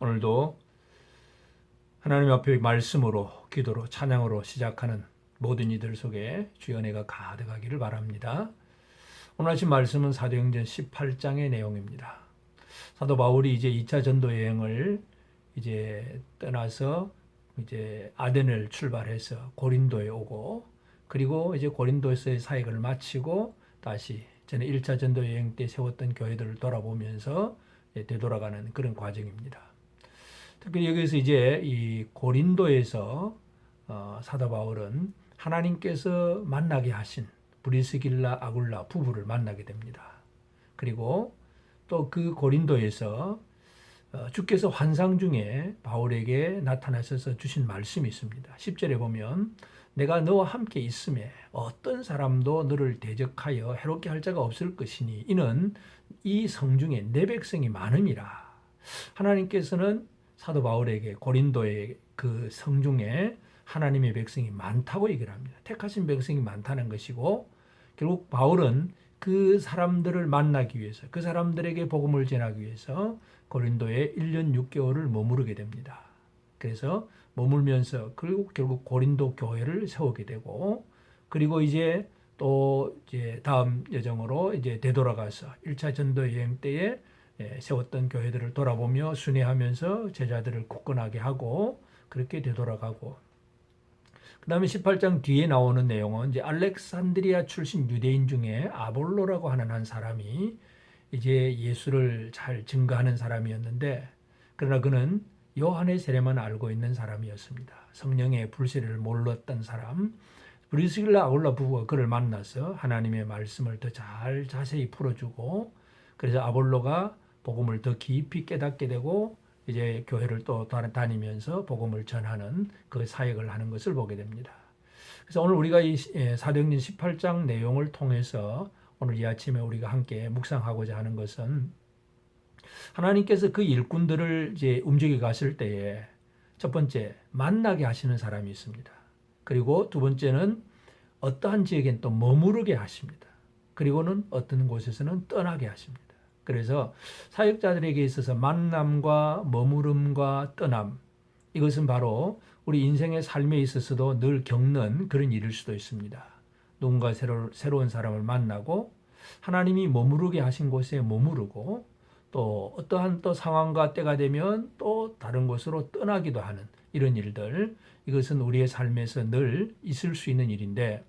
오늘도 하나님 앞에 말씀으로, 기도로, 찬양으로 시작하는 모든 이들 속에 주의 은혜가 가득하기를 바랍니다. 오늘 아침 말씀은 사도행전 18장의 내용입니다. 사도 바울이 이제 2차 전도 여행을 이제 떠나서 이제 아덴을 출발해서 고린도에 오고, 그리고 이제 고린도에서의 사역을 마치고 다시 전에 1차 전도 여행 때 세웠던 교회들을 돌아보면서 되돌아가는 그런 과정입니다. 특히 여기서 이제 이 고린도에서 사도 바울은 하나님께서 만나게 하신 브리스길라 아굴라 부부를 만나게 됩니다. 그리고 또 그 고린도에서 주께서 환상 중에 바울에게 나타나셔서 주신 말씀이 있습니다. 10절에 보면 내가 너와 함께 있음에 어떤 사람도 너를 대적하여 해롭게 할 자가 없을 것이니 이는 이 성중에 내 백성이 많음이라. 하나님께서는 사도 바울에게 고린도의 그 성중에 하나님의 백성이 많다고 얘기를 합니다. 택하신 백성이 많다는 것이고, 결국 바울은 그 사람들을 만나기 위해서, 그 사람들에게 복음을 전하기 위해서 고린도에 1년 6개월을 머무르게 됩니다. 그래서 머물면서 결국 고린도 교회를 세우게 되고, 그리고 이제 또 이제 다음 여정으로 이제 되돌아가서 1차 전도 여행 때에 세웠던 교회들을 돌아보며 순회하면서 제자들을 굳건하게 하고 그렇게 되돌아가고, 그 다음에 18장 뒤에 나오는 내용은 이제 알렉산드리아 출신 유대인 중에 아볼로라고 하는 한 사람이 이제 예수를 잘 증거하는 사람이었는데, 그러나 그는 요한의 세례만 알고 있는 사람이었습니다. 성령의 불세례를 몰랐던 사람. 브리스길라 아굴라 부부가 그를 만나서 하나님의 말씀을 더 잘 자세히 풀어주고, 그래서 아볼로가 복음을 더 깊이 깨닫게 되고 이제 교회를 또 다니면서 복음을 전하는 그 사역을 하는 것을 보게 됩니다. 그래서 오늘 우리가 이 사도행전 18장 내용을 통해서 오늘 이 아침에 우리가 함께 묵상하고자 하는 것은, 하나님께서 그 일꾼들을 이제 움직여 가실 때에 첫 번째 만나게 하시는 사람이 있습니다. 그리고 두 번째는 어떠한 지역엔 또 머무르게 하십니다. 그리고는 어떤 곳에서는 떠나게 하십니다. 그래서 사역자들에게 있어서 만남과 머무름과 떠남, 이것은 바로 우리 인생의 삶에 있어서도 늘 겪는 그런 일일 수도 있습니다. 누군가 새로운 사람을 만나고 하나님이 머무르게 하신 곳에 머무르고, 또 어떠한 또 상황과 때가 되면 또 다른 곳으로 떠나기도 하는 이런 일들, 이것은 우리의 삶에서 늘 있을 수 있는 일인데,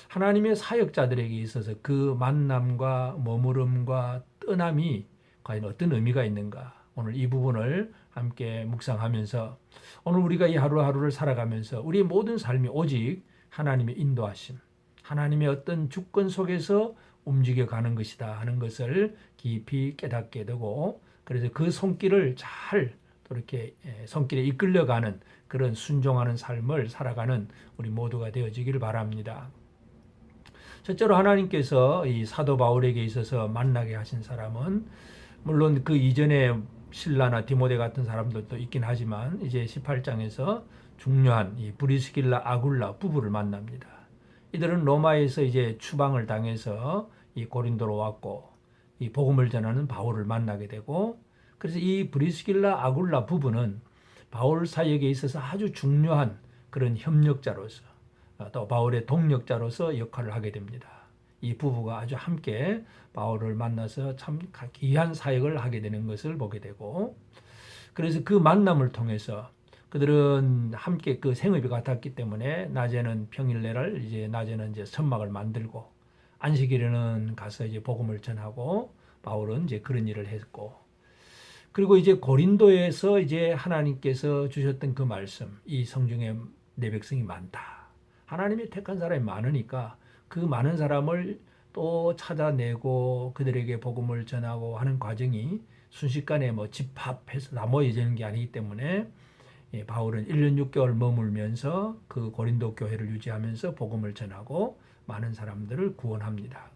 하나님의 사역자들에게 있어서 그 만남과 머무름과 떠남이 과연 어떤 의미가 있는가, 오늘 이 부분을 함께 묵상하면서 오늘 우리가 이 하루하루를 살아가면서 우리의 모든 삶이 오직 하나님의 인도하심, 하나님의 어떤 주권 속에서 움직여가는 것이다 하는 것을 깊이 깨닫게 되고, 그래서 그 손길을 잘 또 이렇게 손길에 이끌려가는 그런 순종하는 삶을 살아가는 우리 모두가 되어지기를 바랍니다. 첫째로 하나님께서 이 사도 바울에게 있어서 만나게 하신 사람은, 물론 그 이전에 실라나 디모데 같은 사람들도 있긴 하지만 이제 18장에서 중요한 이 브리스길라 아굴라 부부를 만납니다. 이들은 로마에서 이제 추방을 당해서 이 고린도로 왔고, 이 복음을 전하는 바울을 만나게 되고, 그래서 이 브리스길라 아굴라 부부는 바울 사역에 있어서 아주 중요한 그런 협력자로서, 또 바울의 동력자로서 역할을 하게 됩니다. 이 부부가 아주 함께 바울을 만나서 참 귀한 사역을 하게 되는 것을 보게 되고, 그래서 그 만남을 통해서 그들은 함께 그 생업이 같았기 때문에 낮에는 평일내를 낮에는 이제 천막을 만들고, 안식일에는 가서 이제 복음을 전하고, 바울은 이제 그런 일을 했고, 그리고 이제 고린도에서 이제 하나님께서 주셨던 그 말씀, 이 성중에 내 백성이 많다. 하나님이 택한 사람이 많으니까 그 많은 사람을 또 찾아내고 그들에게 복음을 전하고 하는 과정이 순식간에 뭐 집합해서 다 모여지는 게 아니기 때문에, 바울은 1년 6개월 머물면서 그 고린도 교회를 유지하면서 복음을 전하고 많은 사람들을 구원합니다.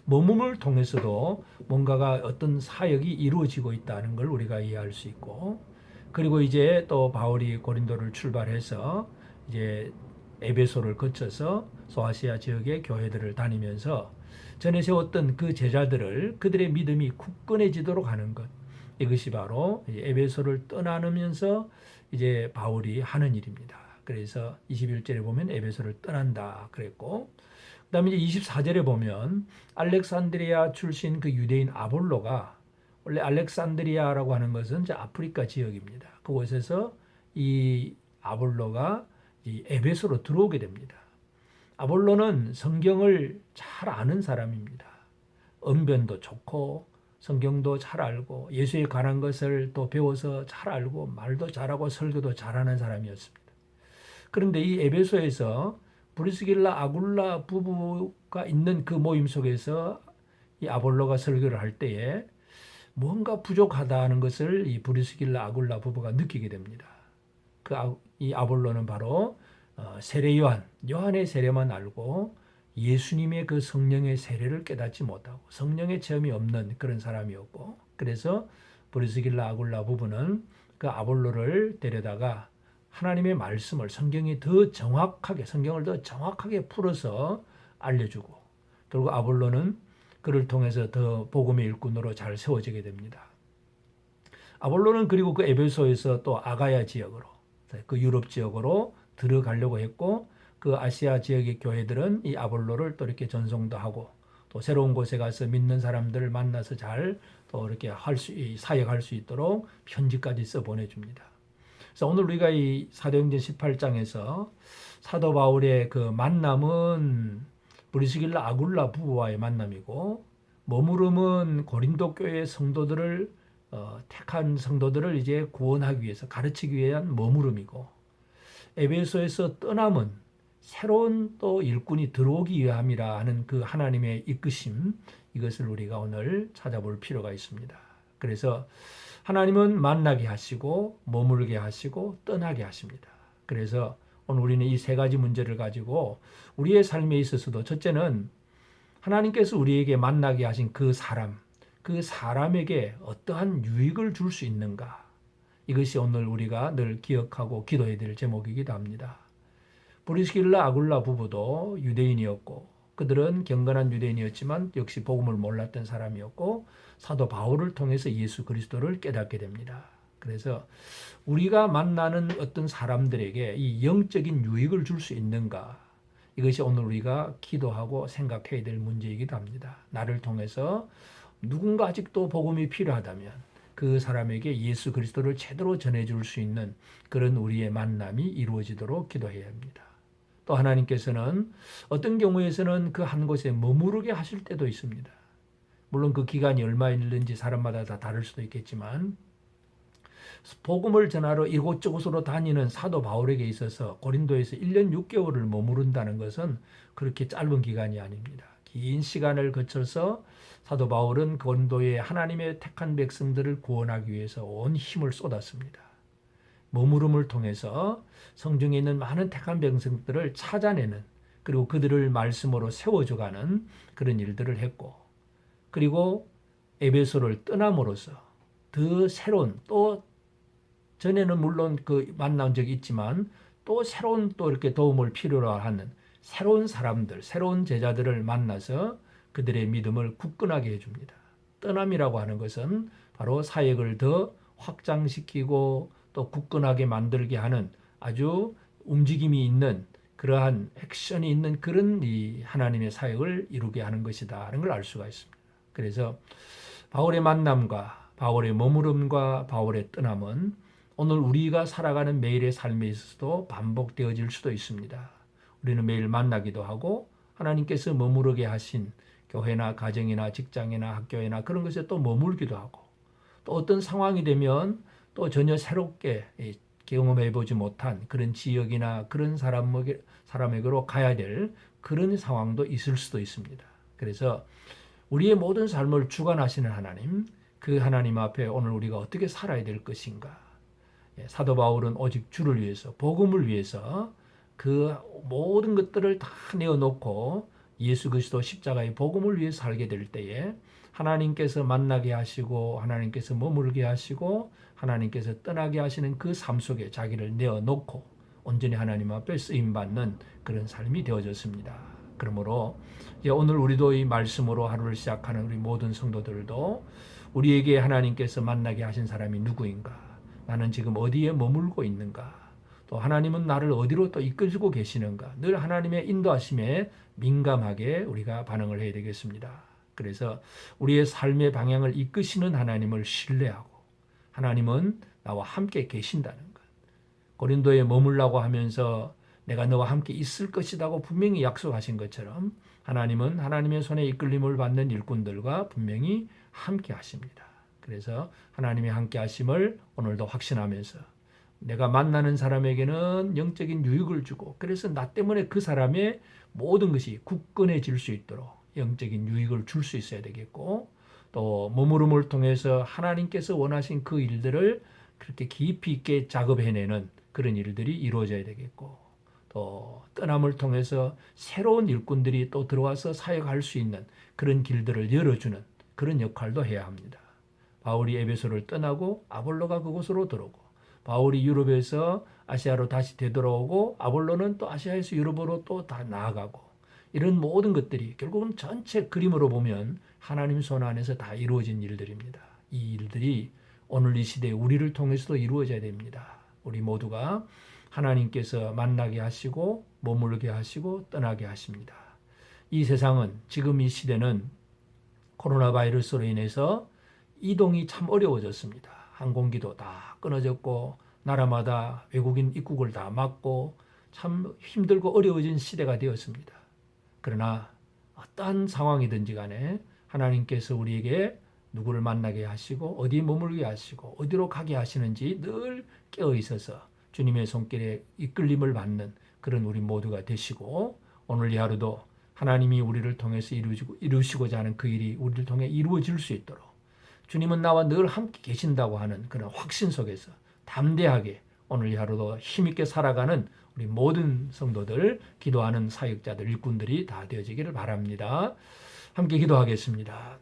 머물을 통해서도 뭔가가 어떤 사역이 이루어지고 있다는 걸 우리가 이해할 수 있고, 그리고 이제 또 바울이 고린도를 출발해서 이제 에베소를 거쳐서 소아시아 지역의 교회들을 다니면서 전에 세웠던 그 제자들을 그들의 믿음이 굳건해지도록 하는 것, 이것이 바로 에베소를 떠나면서 이제 바울이 하는 일입니다. 그래서 21절에 보면 에베소를 떠난다 그랬고, 그다음에 이제 24절에 보면 알렉산드리아 출신 그 유대인 아볼로가, 원래 알렉산드리아라고 하는 것은 이제 아프리카 지역입니다. 그곳에서 이 아볼로가 이 에베소로 들어오게 됩니다. 아볼로는 성경을 잘 아는 사람입니다. 언변도 좋고 성경도 잘 알고 예수에 관한 것을 또 배워서 잘 알고 말도 잘하고 설교도 잘하는 사람이었습니다. 그런데 이 에베소에서 브리스길라 아굴라 부부가 있는 그 모임 속에서 이 아볼로가 설교를 할 때에 뭔가 부족하다는 것을 이 브리스길라 아굴라 부부가 느끼게 됩니다. 이 아볼로는 바로 세례 요한의 세례만 알고 예수님의 그 성령의 세례를 깨닫지 못하고 성령의 체험이 없는 그런 사람이었고, 그래서 브리스길라 아굴라 부부는 그 아볼로를 데려다가 하나님의 말씀을 성경을 더 정확하게 풀어서 알려주고, 결국 아볼로는 그를 통해서 더 복음의 일꾼으로 잘 세워지게 됩니다. 아볼로는 그리고 그 에베소에서 또 아가야 지역으로, 그 유럽 지역으로 들어가려고 했고, 그 아시아 지역의 교회들은 이 아볼로를 또 이렇게 전송도 하고 또 새로운 곳에 가서 믿는 사람들을 만나서 잘 또 이렇게 사역할 수 있도록 편지까지 써 보내줍니다. 그래서 오늘 우리가 이 사도행전 18장에서 사도 바울의 그 만남은 브리스길라 아굴라 부부와의 만남이고, 머무름은 고린도 교회 성도들을 택한 성도들을 이제 구원하기 위해서 가르치기 위한 머무름이고, 에베소에서 떠남은 새로운 또 일꾼이 들어오기 위함이라 하는 그 하나님의 이끄심, 이것을 우리가 오늘 찾아볼 필요가 있습니다. 그래서 하나님은 만나게 하시고 머물게 하시고 떠나게 하십니다. 그래서 오늘 우리는 이 세 가지 문제를 가지고 우리의 삶에 있어서도, 첫째는 하나님께서 우리에게 만나게 하신 그 사람에게 어떠한 유익을 줄 수 있는가, 이것이 오늘 우리가 늘 기억하고 기도해야 될 제목이기도 합니다. 브리스길라 아굴라 부부도 유대인이었고, 그들은 경건한 유대인이었지만 역시 복음을 몰랐던 사람이었고, 사도 바울을 통해서 예수 그리스도를 깨닫게 됩니다. 그래서 우리가 만나는 어떤 사람들에게 이 영적인 유익을 줄 수 있는가, 이것이 오늘 우리가 기도하고 생각해야 될 문제이기도 합니다. 나를 통해서 누군가 아직도 복음이 필요하다면 그 사람에게 예수 그리스도를 제대로 전해줄 수 있는 그런 우리의 만남이 이루어지도록 기도해야 합니다. 또 하나님께서는 어떤 경우에서는 그 한 곳에 머무르게 하실 때도 있습니다. 물론 그 기간이 얼마일는지 사람마다 다 다를 수도 있겠지만, 복음을 전하러 이곳저곳으로 다니는 사도 바울에게 있어서 고린도에서 1년 6개월을 머무른다는 것은 그렇게 짧은 기간이 아닙니다. 긴 시간을 거쳐서 사도 바울은 고린도의 하나님의 택한 백성들을 구원하기 위해서 온 힘을 쏟았습니다. 머무름을 통해서 성중에 있는 많은 택한 백성들을 찾아내는, 그리고 그들을 말씀으로 세워줘가는 그런 일들을 했고, 그리고 에베소를 떠남으로써 더 새로운, 또 전에는 물론 그 만난 적이 있지만 또 새로운 또 이렇게 도움을 필요로 하는 새로운 사람들, 새로운 제자들을 만나서 그들의 믿음을 굳건하게 해줍니다. 떠남이라고 하는 것은 바로 사역을 더 확장시키고 또 굳건하게 만들게 하는 아주 움직임이 있는, 그러한 액션이 있는 그런 이 하나님의 사역을 이루게 하는 것이다 하는 걸 알 수가 있습니다. 그래서 바울의 만남과 바울의 머무름과 바울의 떠남은 오늘 우리가 살아가는 매일의 삶에 있어서도 반복되어질 수도 있습니다. 우리는 매일 만나기도 하고 하나님께서 머무르게 하신 교회나 가정이나 직장이나 학교나 그런 것에 또 머물기도 하고, 또 어떤 상황이 되면 또 전혀 새롭게 경험해보지 못한 그런 지역이나 그런 사람에게로 가야 될 그런 상황도 있을 수도 있습니다. 그래서 우리의 모든 삶을 주관하시는 하나님, 그 하나님 앞에 오늘 우리가 어떻게 살아야 될 것인가. 사도 바울은 오직 주를 위해서, 복음을 위해서 그 모든 것들을 다 내어놓고 예수 그리스도 십자가의 복음을 위해서 살게 될 때에 하나님께서 만나게 하시고 하나님께서 머물게 하시고 하나님께서 떠나게 하시는 그 삶 속에 자기를 내어놓고 온전히 하나님 앞에 쓰임받는 그런 삶이 되어졌습니다. 그러므로 이제 오늘 우리도 이 말씀으로 하루를 시작하는 우리 모든 성도들도 우리에게 하나님께서 만나게 하신 사람이 누구인가? 나는 지금 어디에 머물고 있는가? 또 하나님은 나를 어디로 또 이끌고 계시는가? 늘 하나님의 인도하심에 민감하게 우리가 반응을 해야 되겠습니다. 그래서 우리의 삶의 방향을 이끄시는 하나님을 신뢰하고 하나님은 나와 함께 계신다는 것. 고린도에 머물라고 하면서 내가 너와 함께 있을 것이라고 분명히 약속하신 것처럼 하나님은 하나님의 손에 이끌림을 받는 일꾼들과 분명히 함께 하십니다. 그래서 하나님의 함께 하심을 오늘도 확신하면서 내가 만나는 사람에게는 영적인 유익을 주고 그래서 나 때문에 그 사람의 모든 것이 굳건해질 수 있도록 영적인 유익을 줄 수 있어야 되겠고 또 머무름을 통해서 하나님께서 원하신 그 일들을 그렇게 깊이 있게 작업해내는 그런 일들이 이루어져야 되겠고 또 떠남을 통해서 새로운 일꾼들이 또 들어와서 사역할 수 있는 그런 길들을 열어주는 그런 역할도 해야 합니다. 바울이 에베소를 떠나고 아볼로가 그곳으로 들어오고 바울이 유럽에서 아시아로 다시 되돌아오고 아볼로는 또 아시아에서 유럽으로 또 다 나아가고 이런 모든 것들이 결국은 전체 그림으로 보면 하나님 손 안에서 다 이루어진 일들입니다. 이 일들이 오늘 이 시대에 우리를 통해서도 이루어져야 됩니다. 우리 모두가 하나님께서 만나게 하시고 머물게 하시고 떠나게 하십니다. 이 세상은 지금 이 시대는 코로나 바이러스로 인해서 이동이 참 어려워졌습니다. 항공기도 다 끊어졌고 나라마다 외국인 입국을 다 막고 참 힘들고 어려워진 시대가 되었습니다. 그러나 어떠한 상황이든지 간에 하나님께서 우리에게 누구를 만나게 하시고 어디 머물게 하시고 어디로 가게 하시는지 늘 깨어 있어서 주님의 손길에 이끌림을 받는 그런 우리 모두가 되시고 오늘 이 하루도 하나님이 우리를 통해서 이루시고자 하는 그 일이 우리를 통해 이루어질 수 있도록 주님은 나와 늘 함께 계신다고 하는 그런 확신 속에서 담대하게 오늘 이 하루도 힘있게 살아가는 우리 모든 성도들, 기도하는 사역자들, 일꾼들이 다 되어지기를 바랍니다. 함께 기도하겠습니다.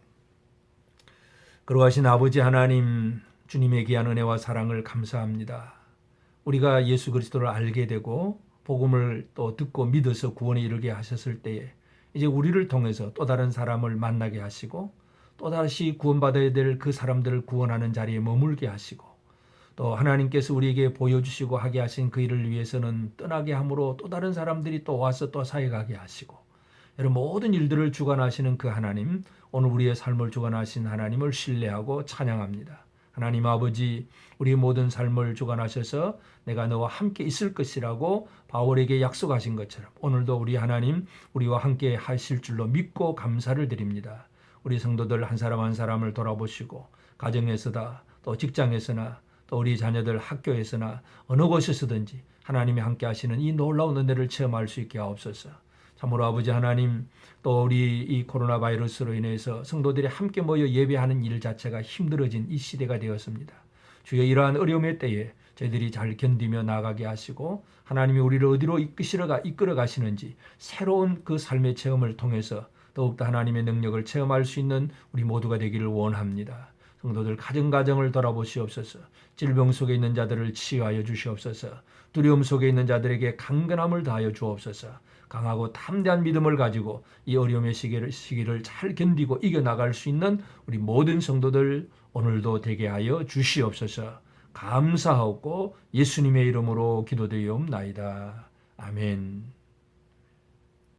거룩하신 아버지 하나님, 주님의 귀한 은혜와 사랑을 감사합니다. 우리가 예수 그리스도를 알게 되고 복음을 또 듣고 믿어서 구원에 이르게 하셨을 때에 이제 우리를 통해서 또 다른 사람을 만나게 하시고 또다시 구원받아야 될 그 사람들을 구원하는 자리에 머물게 하시고 또 하나님께서 우리에게 보여주시고 하게 하신 그 일을 위해서는 떠나게 함으로 또 다른 사람들이 또 와서 또 사역하게 하시고 이런 모든 일들을 주관하시는 그 하나님, 오늘 우리의 삶을 주관하신 하나님을 신뢰하고 찬양합니다. 하나님 아버지, 우리 모든 삶을 주관하셔서 내가 너와 함께 있을 것이라고 바울에게 약속하신 것처럼 오늘도 우리 하나님 우리와 함께 하실 줄로 믿고 감사를 드립니다. 우리 성도들 한 사람 한 사람을 돌아보시고 가정에서다 또 직장에서나 또 우리 자녀들 학교에서나 어느 곳에서든지 하나님이 함께 하시는 이 놀라운 은혜를 체험할 수 있게 하옵소서. 참으로 아버지 하나님, 또 우리 이 코로나 바이러스로 인해서 성도들이 함께 모여 예배하는 일 자체가 힘들어진 이 시대가 되었습니다. 주여 이러한 어려움의 때에 저희들이 잘 견디며 나아가게 하시고 하나님이 우리를 어디로 이끌어 가시는지 새로운 그 삶의 체험을 통해서 더욱더 하나님의 능력을 체험할 수 있는 우리 모두가 되기를 원합니다. 성도들 가정을 돌아보시옵소서. 질병 속에 있는 자들을 치유하여 주시옵소서. 두려움 속에 있는 자들에게 강건함을 다하여 주옵소서. 강하고 담대한 믿음을 가지고 이 어려움의 시기를 잘 견디고 이겨나갈 수 있는 우리 모든 성도들 오늘도 되게 하여 주시옵소서. 감사하고 예수님의 이름으로 기도드리옵나이다. 아멘.